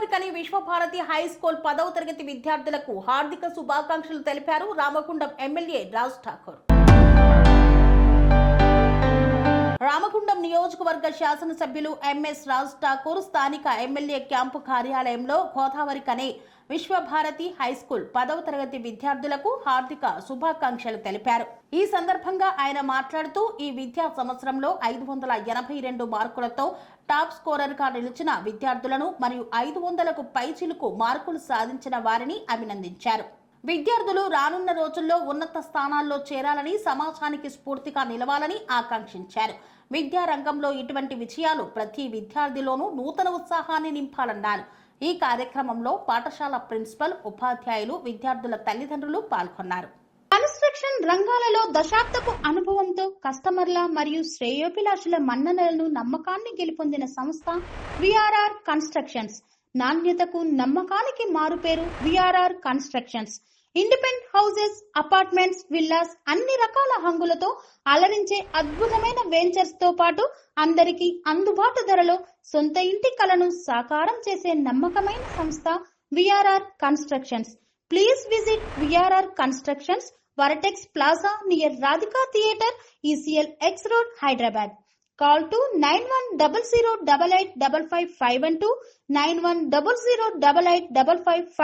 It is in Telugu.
గోదావరికని విశ్వభారతి హై స్కూల్ 10వ తరగతి విద్యార్థులకు హార్దిక శుభాకాంక్షలు తెలిపారు రామగుండం ఎమ్మెల్యే రాజ్ ఠాకూర్. రామగుండం నియోజకవర్గ శాసనసభ్యులు ఎంఎస్ రాజ్ ఠాకూర్ స్థానిక ఎమ్మెల్యే క్యాంపు కార్యాలయంలో గోదావరికని విశ్వభారతి హై స్కూల్ 10వ తరగతి విద్యార్థులకు హార్దిక శుభాకాంక్షలు తెలిపారు. ఈ సందర్భంగా ఆయన మాట్లాడుతూ ఈ విద్యా సంవత్సరంలో 582 మార్కులతో టాప్ స్కోరర్ గా నిలిచిన విద్యార్థులను మరియు 500కు పైచిలుకు మార్కులు సాధించిన వారిని అభినందించారు. విద్యార్థులు రానున్న రోజుల్లో ఉన్నత స్థానాల్లో చేరాలని, సమాజానికి స్ఫూర్తిగా నిలవాలని ఆకాంక్షించారు. విద్యా రంగంలో ఇటువంటి విజయాలు ప్రతి విద్యార్థిలోనూ నూతన ఉత్సాహాన్ని నింపాలన్నారు. ఈ కార్యక్రమంలో పాఠశాల ప్రిన్సిపల్, ఉపాధ్యాయులు, విద్యార్థుల తల్లిదండ్రులు పాల్గొన్నారు. కన్స్ట్రక్షన్ రంగాలలో దశాబ్దపు అనుభవంతో కస్టమర్ల మరియు శ్రేయోభిలాషుల మన్ననలను, నమ్మకాన్ని గెలుపొందిన సంస్థ విఆర్ఆర్ కన్స్ట్రక్షన్స్. నాణ్యతకు, నమ్మకానికి మారుపేరు VRR constructions. Independent houses, apartments, villas అన్ని రకాల హంగులతో అలరించే అద్భుతమైన వెంచర్స్ తో పాటు అందరికీ అందుబాటు ధరలో సొంత ఇంటి కలను సాకారం చేసే నమ్మకమైన సంస్థ VRR constructions. Please visit VRR constructions, వరటెక్స్ plaza near Radhika theatre, ECL X Road, Hyderabad. Call to 910088555512 9100885555.